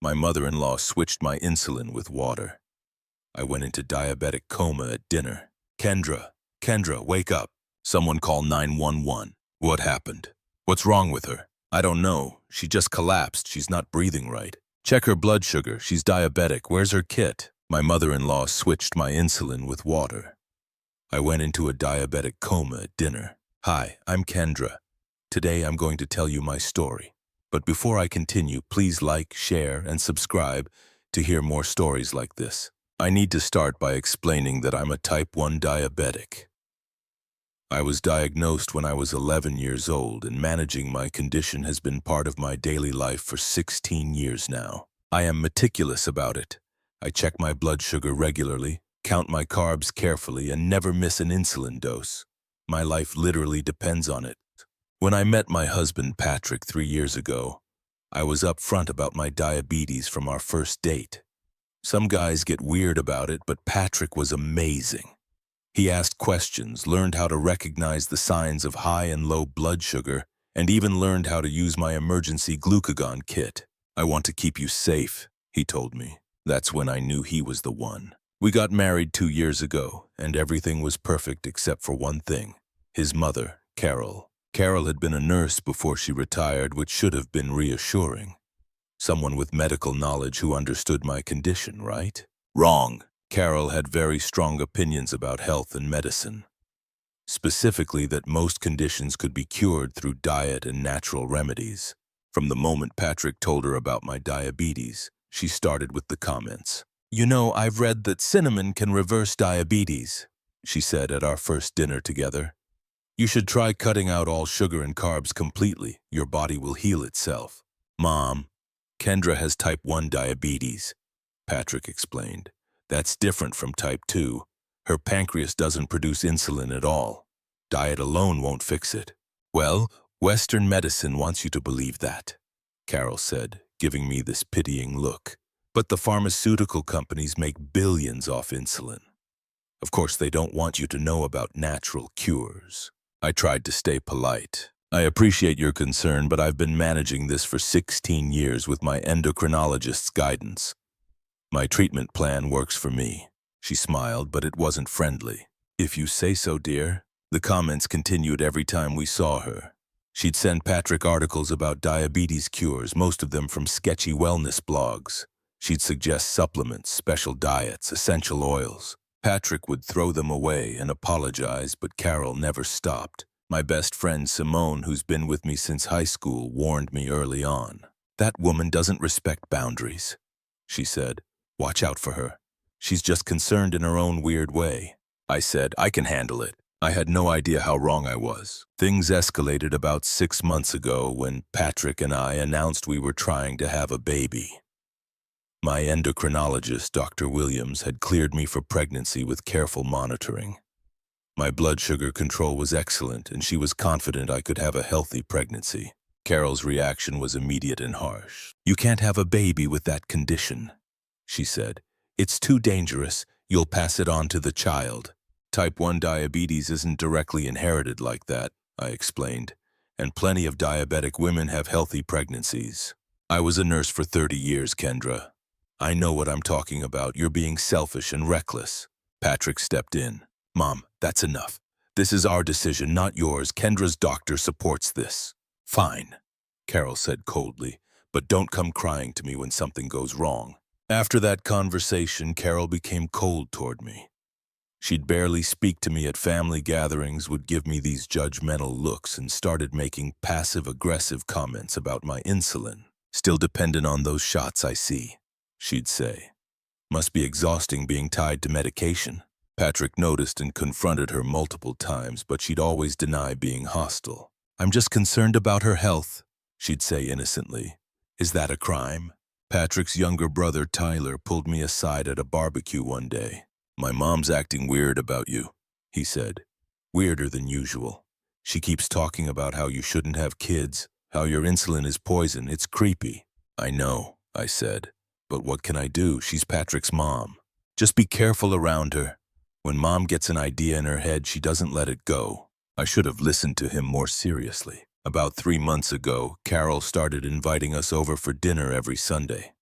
My mother-in-law switched my insulin with water. I went into diabetic coma at dinner. Kendra, wake up. Someone call 911. What happened? What's wrong with her? I don't know. She just collapsed. She's not breathing right. Check her blood sugar. She's diabetic. Where's her kit? My mother-in-law switched my insulin with water. I went into a diabetic coma at dinner. Hi, I'm Kendra. Today I'm going to tell you my story. But before I continue, please like, share, and subscribe to hear more stories like this. I need to start by explaining that I'm a type 1 diabetic. I was diagnosed when I was 11 years old, and managing my condition has been part of my daily life for 16 years now. I am meticulous about it. I check my blood sugar regularly, count my carbs carefully, and never miss an insulin dose. My life literally depends on it. When I met my husband Patrick 3 years ago, I was upfront about my diabetes from our first date. Some guys get weird about it, but Patrick was amazing. He asked questions, learned how to recognize the signs of high and low blood sugar, and even learned how to use my emergency glucagon kit. I want to keep you safe, he told me. That's when I knew he was the one. We got married 2 years ago, and everything was perfect except for one thing. His mother, Carol. Carol had been a nurse before she retired, which should have been reassuring. Someone with medical knowledge who understood my condition, right? Wrong. Carol had very strong opinions about health and medicine. Specifically that most conditions could be cured through diet and natural remedies. From the moment Patrick told her about my diabetes, she started with the comments. You know, I've read that cinnamon can reverse diabetes, she said at our first dinner together. You should try cutting out all sugar and carbs completely. Your body will heal itself. Mom, Kendra has type 1 diabetes, Patrick explained. That's different from type 2. Her pancreas doesn't produce insulin at all. Diet alone won't fix it. Well, Western medicine wants you to believe that, Carol said, giving me this pitying look. But the pharmaceutical companies make billions off insulin. Of course, they don't want you to know about natural cures. I tried to stay polite. I appreciate your concern, but I've been managing this for 16 years with my endocrinologist's guidance. My treatment plan works for me. She smiled, but it wasn't friendly. If you say so, dear. The comments continued every time we saw her. She'd send Patrick articles about diabetes cures, most of them from sketchy wellness blogs. She'd suggest supplements, special diets, essential oils. Patrick would throw them away and apologize, but Carol never stopped. My best friend Simone, who's been with me since high school, warned me early on. That woman doesn't respect boundaries, she said. Watch out for her. She's just concerned in her own weird way. I said, I can handle it. I had no idea how wrong I was. Things escalated about 6 months ago when Patrick and I announced we were trying to have a baby. My endocrinologist, Dr. Williams, had cleared me for pregnancy with careful monitoring. My blood sugar control was excellent, and she was confident I could have a healthy pregnancy. Carol's reaction was immediate and harsh. You can't have a baby with that condition, she said. It's too dangerous. You'll pass it on to the child. Type 1 diabetes isn't directly inherited like that, I explained, and plenty of diabetic women have healthy pregnancies. I was a nurse for 30 years, Kendra. I know what I'm talking about. You're being selfish and reckless. Patrick stepped in. Mom, that's enough. This is our decision, not yours. Kendra's doctor supports this. Fine, Carol said coldly, but don't come crying to me when something goes wrong. After that conversation, Carol became cold toward me. She'd barely speak to me at family gatherings, would give me these judgmental looks, and started making passive-aggressive comments about my insulin. Still dependent on those shots, I see, she'd say. Must be exhausting being tied to medication. Patrick noticed and confronted her multiple times, but she'd always deny being hostile. I'm just concerned about her health, she'd say innocently. Is that a crime? Patrick's younger brother, Tyler, pulled me aside at a barbecue one day. My mom's acting weird about you, he said. Weirder than usual. She keeps talking about how you shouldn't have kids, how your insulin is poison. It's creepy. I know, I said. But what can I do? She's Patrick's mom. Just be careful around her. When Mom gets an idea in her head, she doesn't let it go. I should have listened to him more seriously. About 3 months ago, Carol started inviting us over for dinner every Sunday.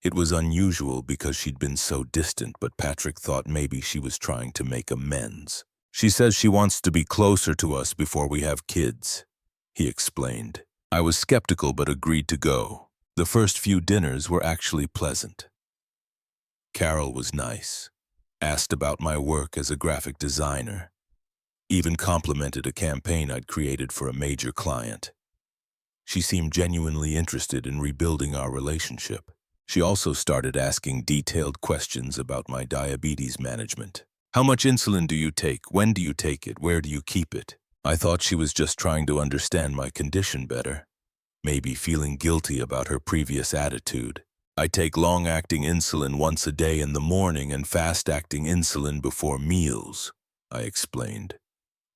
It was unusual because she'd been so distant, but Patrick thought maybe she was trying to make amends. She says she wants to be closer to us before we have kids, he explained. I was skeptical but agreed to go. The first few dinners were actually pleasant. Carol was nice, asked about my work as a graphic designer, even complimented a campaign I'd created for a major client. She seemed genuinely interested in rebuilding our relationship. She also started asking detailed questions about my diabetes management. How much insulin do you take? When do you take it? Where do you keep it? I thought she was just trying to understand my condition better, maybe feeling guilty about her previous attitude. I take long-acting insulin once a day in the morning and fast-acting insulin before meals, I explained.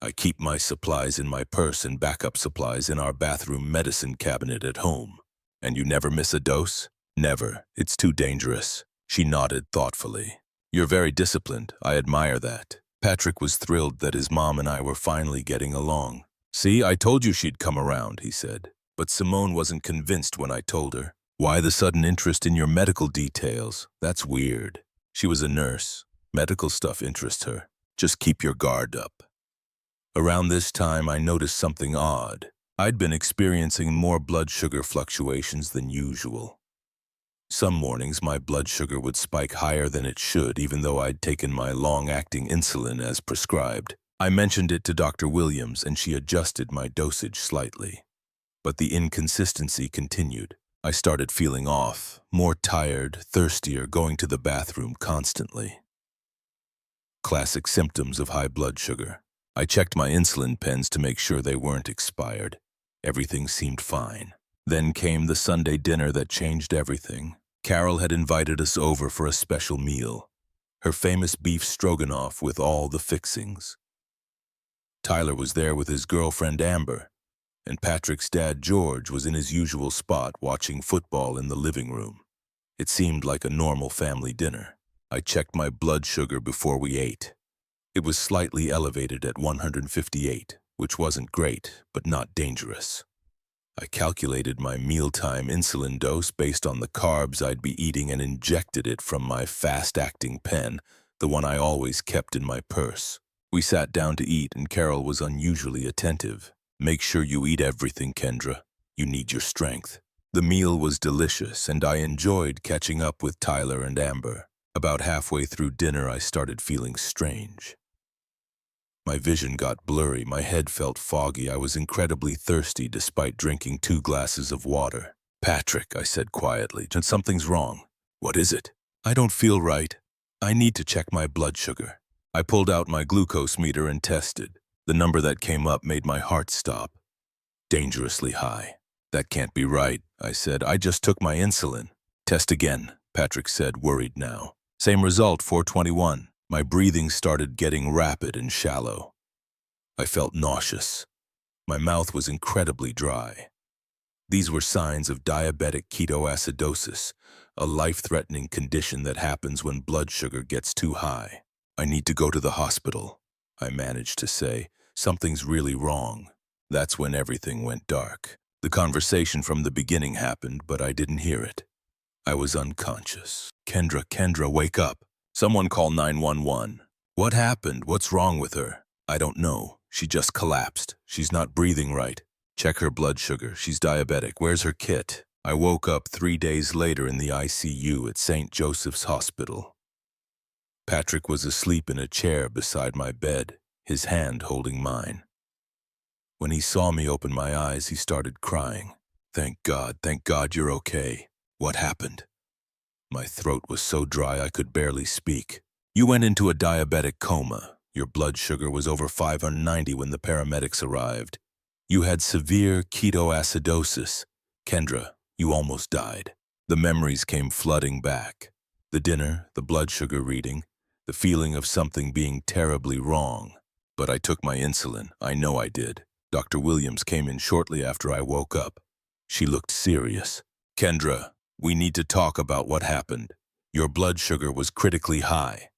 I keep my supplies in my purse and backup supplies in our bathroom medicine cabinet at home. And you never miss a dose? Never. It's too dangerous. She nodded thoughtfully. You're very disciplined. I admire that. Patrick was thrilled that his mom and I were finally getting along. See, I told you she'd come around, he said. But Simone wasn't convinced when I told her. Why the sudden interest in your medical details? That's weird. She was a nurse. Medical stuff interests her. Just keep your guard up. Around this time, I noticed something odd. I'd been experiencing more blood sugar fluctuations than usual. Some mornings, my blood sugar would spike higher than it should, even though I'd taken my long-acting insulin as prescribed. I mentioned it to Dr. Williams, and she adjusted my dosage slightly. But the inconsistency continued. I started feeling off, more tired, thirstier, going to the bathroom constantly. Classic symptoms of high blood sugar. I checked my insulin pens to make sure they weren't expired. Everything seemed fine. Then came the Sunday dinner that changed everything. Carol had invited us over for a special meal. Her famous beef stroganoff with all the fixings. Tyler was there with his girlfriend Amber, and Patrick's dad George was in his usual spot watching football in the living room. It seemed like a normal family dinner. I checked my blood sugar before we ate. It was slightly elevated at 158, which wasn't great, but not dangerous. I calculated my mealtime insulin dose based on the carbs I'd be eating and injected it from my fast-acting pen, the one I always kept in my purse. We sat down to eat and Carol was unusually attentive. Make sure you eat everything, Kendra. You need your strength. The meal was delicious and I enjoyed catching up with Tyler and Amber. About halfway through dinner, I started feeling strange. My vision got blurry, my head felt foggy, I was incredibly thirsty despite drinking 2 glasses of water. Patrick, I said quietly, something's wrong. What is it? I don't feel right. I need to check my blood sugar. I pulled out my glucose meter and tested. The number that came up made my heart stop. Dangerously high. That can't be right, I said. I just took my insulin. Test again, Patrick said, worried now. Same result, 421. My breathing started getting rapid and shallow. I felt nauseous. My mouth was incredibly dry. These were signs of diabetic ketoacidosis, a life-threatening condition that happens when blood sugar gets too high. I need to go to the hospital, I managed to say. Something's really wrong. That's when everything went dark. The conversation from the beginning happened, but I didn't hear it. I was unconscious. Kendra, wake up. Someone call 911. What happened? What's wrong with her? I don't know. She just collapsed. She's not breathing right. Check her blood sugar. She's diabetic. Where's her kit? I woke up 3 days later in the ICU at St. Joseph's Hospital. Patrick was asleep in a chair beside my bed, his hand holding mine. When he saw me open my eyes, he started crying. Thank God you're okay. What happened? My throat was so dry I could barely speak. You went into a diabetic coma. Your blood sugar was over 590 when the paramedics arrived. You had severe ketoacidosis. Kendra, you almost died. The memories came flooding back. The dinner, the blood sugar reading, the feeling of something being terribly wrong. But I took my insulin. I know I did. Dr. Williams came in shortly after I woke up. She looked serious. Kendra, we need to talk about what happened. Your blood sugar was critically high,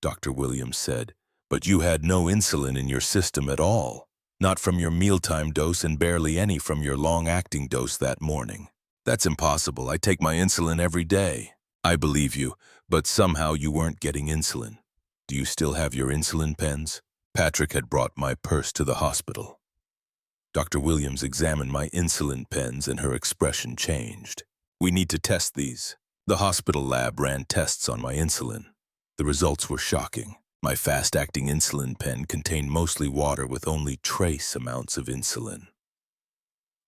Dr. Williams said, but you had no insulin in your system at all. Not from your mealtime dose and barely any from your long-acting dose that morning. That's impossible. I take my insulin every day. I believe you, but somehow you weren't getting insulin. Do you still have your insulin pens? Patrick had brought my purse to the hospital. Dr. Williams examined my insulin pens and her expression changed. We need to test these. The hospital lab ran tests on my insulin. The results were shocking. My fast-acting insulin pen contained mostly water with only trace amounts of insulin.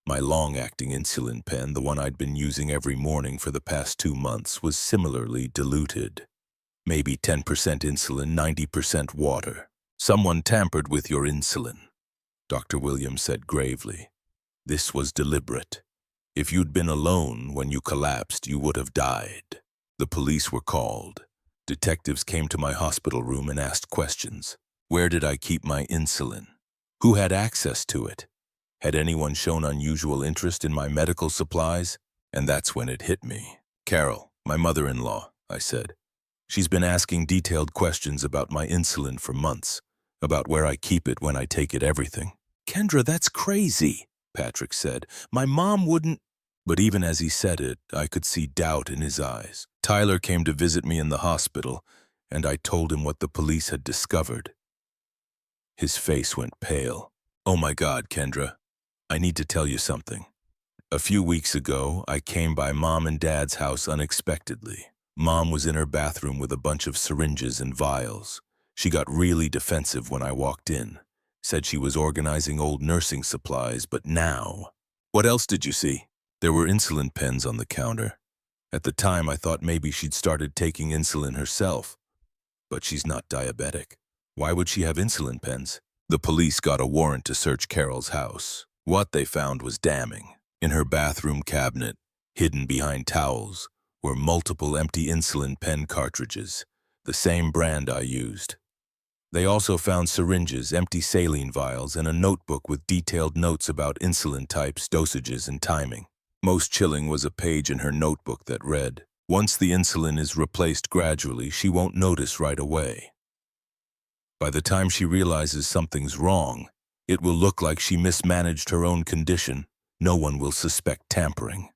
My long-acting insulin pen, the one I'd been using every morning for the past 2 months, was similarly diluted. Maybe 10% insulin, 90% water. Someone tampered with your insulin, Dr. Williams said gravely. This was deliberate. If you'd been alone when you collapsed, you would have died. The police were called. Detectives came to my hospital room and asked questions. Where did I keep my insulin? Who had access to it? Had anyone shown unusual interest in my medical supplies? And that's when it hit me. Carol, my mother-in-law, I said. She's been asking detailed questions about my insulin for months, about where I keep it when I take it, everything. Kendra, that's crazy, Patrick said. My mom wouldn't. But even as he said it, I could see doubt in his eyes. Tyler came to visit me in the hospital, and I told him what the police had discovered. His face went pale. Oh my God, Kendra, I need to tell you something. A few weeks ago, I came by Mom and Dad's house unexpectedly. Mom was in her bathroom with a bunch of syringes and vials. She got really defensive when I walked in. Said she was organizing old nursing supplies, but now... What else did you see? There were insulin pens on the counter. At the time, I thought maybe she'd started taking insulin herself. But she's not diabetic. Why would she have insulin pens? The police got a warrant to search Carol's house. What they found was damning. In her bathroom cabinet, hidden behind towels, were multiple empty insulin pen cartridges, the same brand I used. They also found syringes, empty saline vials, and a notebook with detailed notes about insulin types, dosages, and timing. Most chilling was a page in her notebook that read, "Once the insulin is replaced gradually, she won't notice right away. By the time she realizes something's wrong, it will look like she mismanaged her own condition. No one will suspect tampering."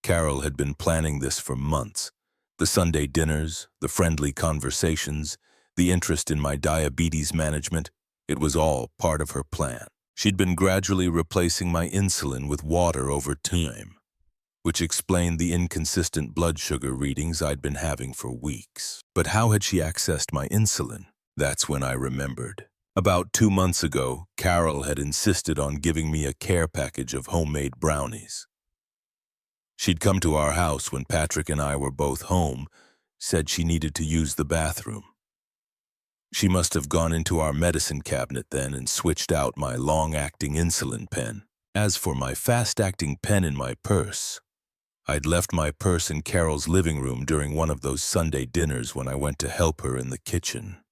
Carol had been planning this for months. The Sunday dinners, the friendly conversations, the interest in my diabetes management, it was all part of her plan. She'd been gradually replacing my insulin with water over time, which explained the inconsistent blood sugar readings I'd been having for weeks. But how had she accessed my insulin? That's when I remembered. About 2 months ago, Carol had insisted on giving me a care package of homemade brownies. She'd come to our house when Patrick and I were both home, said she needed to use the bathroom. She must have gone into our medicine cabinet then and switched out my long-acting insulin pen. As for my fast-acting pen in my purse, I'd left my purse in Carol's living room during one of those Sunday dinners when I went to help her in the kitchen.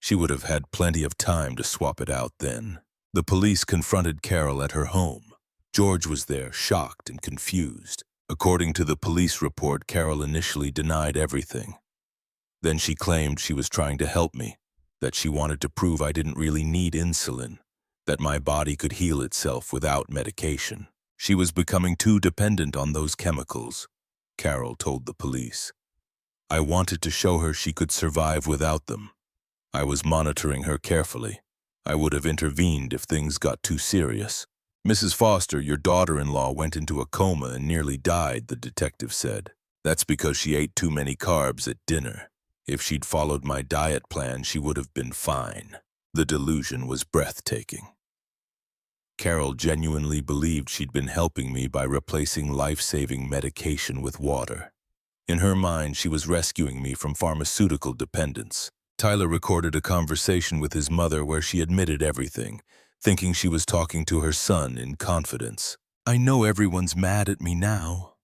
She would have had plenty of time to swap it out then. The police confronted Carol at her home. George was there, shocked and confused. According to the police report, Carol initially denied everything. Then she claimed she was trying to help me, that she wanted to prove I didn't really need insulin, that my body could heal itself without medication. She was becoming too dependent on those chemicals, Carol told the police. I wanted to show her she could survive without them. I was monitoring her carefully. I would have intervened if things got too serious. Mrs. Foster, your daughter-in-law went into a coma and nearly died, the detective said. That's because she ate too many carbs at dinner. If she'd followed my diet plan, she would have been fine. The delusion was breathtaking. Carol genuinely believed she'd been helping me by replacing life-saving medication with water. In her mind, she was rescuing me from pharmaceutical dependence. Tyler recorded a conversation with his mother where she admitted everything, thinking she was talking to her son in confidence. I know everyone's mad at me now,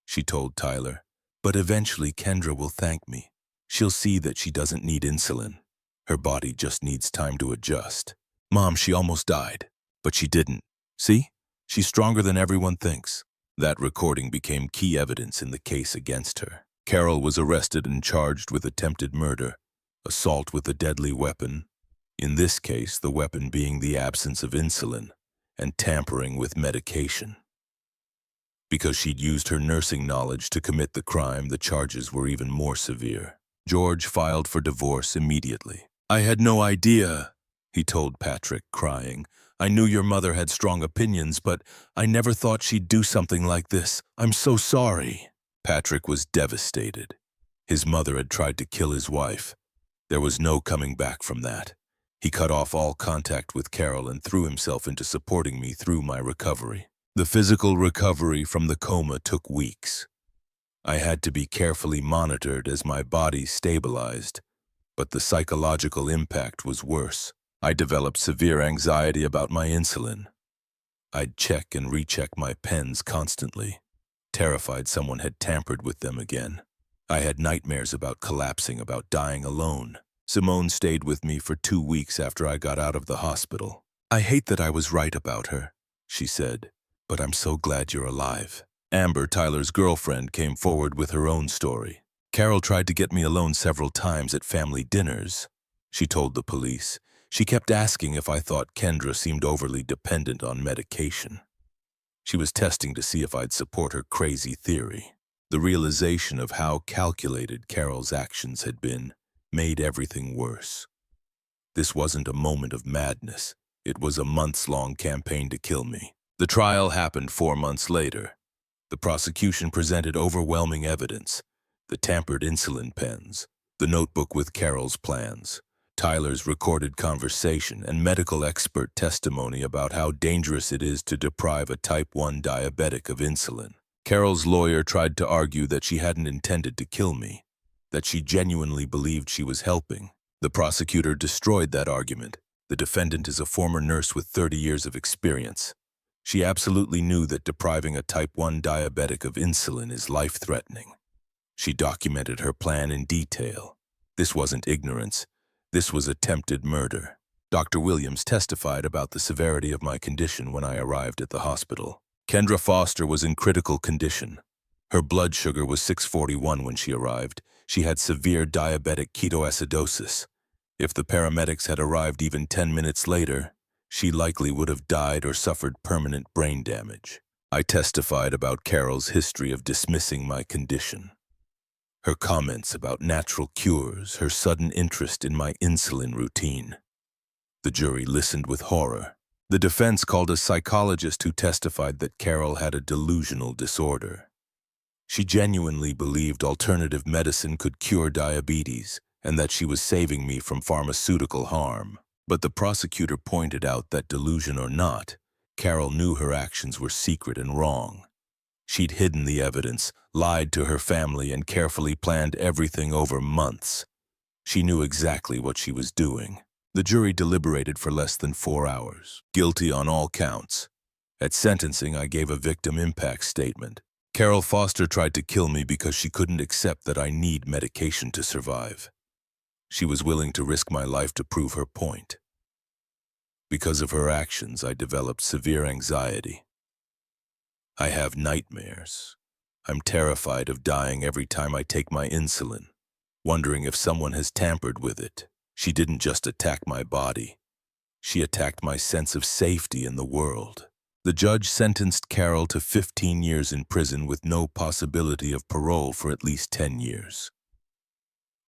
she told Tyler, but eventually Kendra will thank me. She'll see that she doesn't need insulin. Her body just needs time to adjust. Mom, she almost died, but she didn't. See? She's stronger than everyone thinks. That recording became key evidence in the case against her. Carol was arrested and charged with attempted murder, assault with a deadly weapon, in this case the weapon being the absence of insulin, and tampering with medication. Because she'd used her nursing knowledge to commit the crime, the charges were even more severe. George filed for divorce immediately. "I had no idea," he told Patrick, crying. "I knew your mother had strong opinions, but I never thought she'd do something like this. I'm so sorry." Patrick was devastated. His mother had tried to kill his wife. There was no coming back from that. He cut off all contact with Carol and threw himself into supporting me through my recovery. The physical recovery from the coma took weeks. I had to be carefully monitored as my body stabilized, but the psychological impact was worse. I developed severe anxiety about my insulin. I'd check and recheck my pens constantly, terrified someone had tampered with them again. I had nightmares about collapsing, about dying alone. Simone stayed with me for 2 weeks after I got out of the hospital. "I hate that I was right about her," she said, "but I'm so glad you're alive." Amber, Tyler's girlfriend, came forward with her own story. "Carol tried to get me alone several times at family dinners," she told the police. "She kept asking if I thought Kendra seemed overly dependent on medication. She was testing to see if I'd support her crazy theory." The realization of how calculated Carol's actions had been made everything worse. This wasn't a moment of madness. It was a months-long campaign to kill me. The trial happened 4 months later. The prosecution presented overwhelming evidence: the tampered insulin pens, the notebook with Carol's plans, Tyler's recorded conversation, and medical expert testimony about how dangerous it is to deprive a type 1 diabetic of insulin. Carol's lawyer tried to argue that she hadn't intended to kill me, that she genuinely believed she was helping. The prosecutor destroyed that argument. The defendant is a former nurse with 30 years of experience. She absolutely knew that depriving a type 1 diabetic of insulin is life-threatening. She documented her plan in detail. This wasn't ignorance. This was attempted murder. Dr. Williams testified about the severity of my condition when I arrived at the hospital. Kendra Foster was in critical condition. Her blood sugar was 641 when she arrived. She had severe diabetic ketoacidosis. If the paramedics had arrived even 10 minutes later, she likely would have died or suffered permanent brain damage. I testified about Carol's history of dismissing my condition. Her comments about natural cures, her sudden interest in my insulin routine. The jury listened with horror. The defense called a psychologist who testified that Carol had a delusional disorder. She genuinely believed alternative medicine could cure diabetes and that she was saving me from pharmaceutical harm. But the prosecutor pointed out that, delusion or not, Carol knew her actions were secret and wrong. She'd hidden the evidence, lied to her family, and carefully planned everything over months. She knew exactly what she was doing. The jury deliberated for less than 4 hours. Guilty on all counts. At sentencing, I gave a victim impact statement. Carol Foster tried to kill me because she couldn't accept that I need medication to survive. She was willing to risk my life to prove her point. Because of her actions, I developed severe anxiety. I have nightmares. I'm terrified of dying every time I take my insulin, wondering if someone has tampered with it. She didn't just attack my body. She attacked my sense of safety in the world. The judge sentenced Carol to 15 years in prison with no possibility of parole for at least 10 years.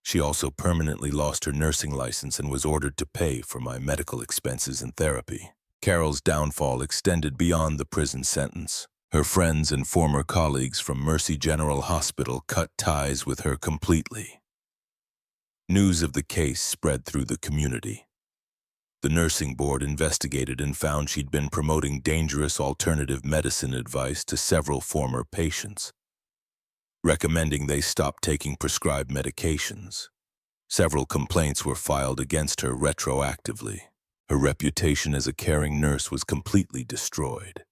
She also permanently lost her nursing license and was ordered to pay for my medical expenses and therapy. Carol's downfall extended beyond the prison sentence. Her friends and former colleagues from Mercy General Hospital cut ties with her completely. News of the case spread through the community. The nursing board investigated and found she'd been promoting dangerous alternative medicine advice to several former patients, recommending they stop taking prescribed medications. Several complaints were filed against her retroactively. Her reputation as a caring nurse was completely destroyed.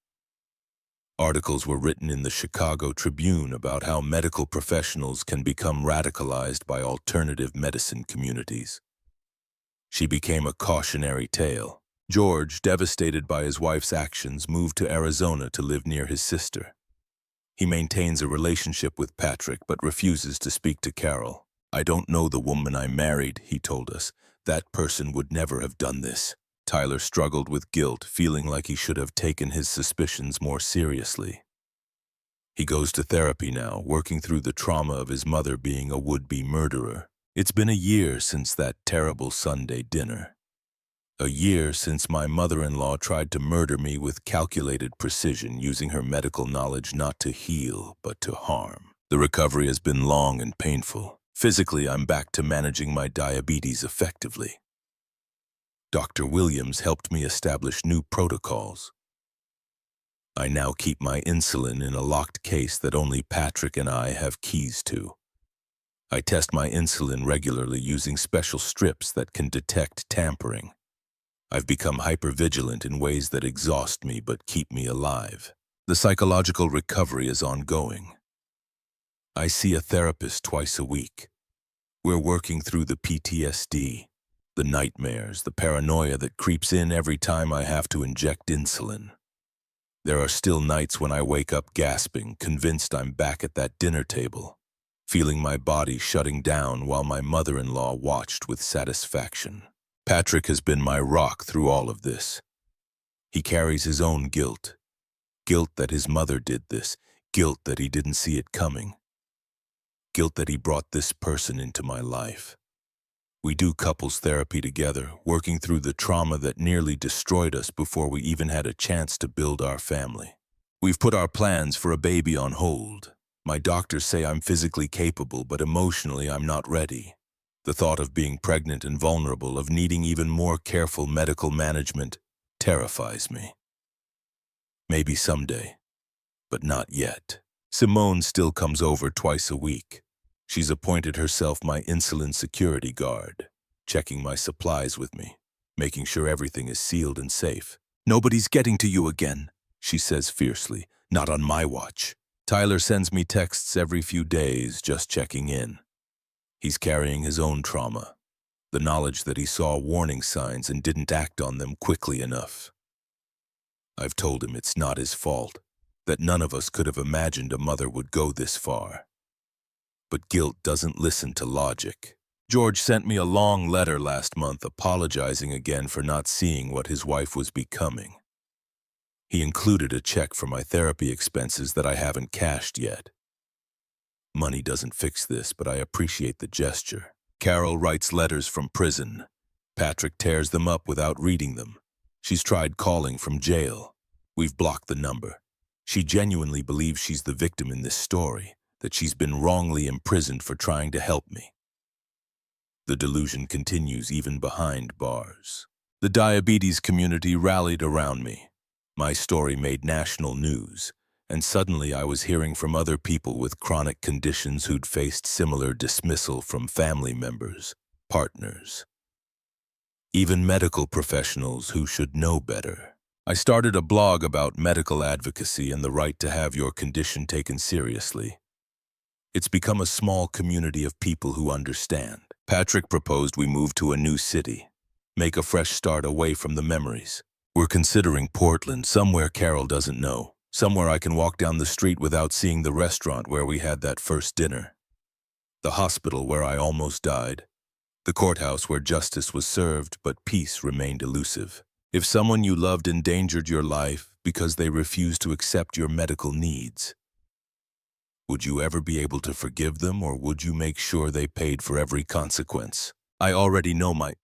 Articles were written in the Chicago Tribune about how medical professionals can become radicalized by alternative medicine communities. She became a cautionary tale. George, devastated by his wife's actions, moved to Arizona to live near his sister. He maintains a relationship with Patrick but refuses to speak to Carol. "I don't know the woman I married," he told us. "That person would never have done this." Tyler struggled with guilt, feeling like he should have taken his suspicions more seriously. He goes to therapy now, working through the trauma of his mother being a would-be murderer. It's been a year since that terrible Sunday dinner. A year since my mother-in-law tried to murder me with calculated precision, using her medical knowledge not to heal, but to harm. The recovery has been long and painful. Physically, I'm back to managing my diabetes effectively. Dr. Williams helped me establish new protocols. I now keep my insulin in a locked case that only Patrick and I have keys to. I test my insulin regularly using special strips that can detect tampering. I've become hypervigilant in ways that exhaust me but keep me alive. The psychological recovery is ongoing. I see a therapist twice a week. We're working through the PTSD, the nightmares, the paranoia that creeps in every time I have to inject insulin. There are still nights when I wake up gasping, convinced I'm back at that dinner table, feeling my body shutting down while my mother-in-law watched with satisfaction. Patrick has been my rock through all of this. He carries his own guilt. Guilt that his mother did this. Guilt that he didn't see it coming. Guilt that he brought this person into my life. We do couples therapy together, working through the trauma that nearly destroyed us before we even had a chance to build our family. We've put our plans for a baby on hold. My doctors say I'm physically capable, but emotionally I'm not ready. The thought of being pregnant and vulnerable, of needing even more careful medical management, terrifies me. Maybe someday, but not yet. Simone still comes over twice a week. She's appointed herself my insulin security guard, checking my supplies with me, making sure everything is sealed and safe. "Nobody's getting to you again," she says fiercely. "Not on my watch." Tyler sends me texts every few days, just checking in. He's carrying his own trauma, the knowledge that he saw warning signs and didn't act on them quickly enough. I've told him it's not his fault, that none of us could have imagined a mother would go this far. But guilt doesn't listen to logic. George sent me a long letter last month apologizing again for not seeing what his wife was becoming. He included a check for my therapy expenses that I haven't cashed yet. Money doesn't fix this, but I appreciate the gesture. Carol writes letters from prison. Patrick tears them up without reading them. She's tried calling from jail. We've blocked the number. She genuinely believes she's the victim in this story, that she's been wrongly imprisoned for trying to help me. The delusion continues even behind bars. The diabetes community rallied around me. My story made national news, and suddenly I was hearing from other people with chronic conditions who'd faced similar dismissal from family members, partners, even medical professionals who should know better. I started a blog about medical advocacy and the right to have your condition taken seriously. It's become a small community of people who understand. Patrick proposed we move to a new city, make a fresh start away from the memories. We're considering Portland, somewhere Carol doesn't know, somewhere I can walk down the street without seeing the restaurant where we had that first dinner, the hospital where I almost died, the courthouse where justice was served but peace remained elusive. If someone you loved endangered your life because they refused to accept your medical needs, would you ever be able to forgive them, or would you make sure they paid for every consequence? I already know my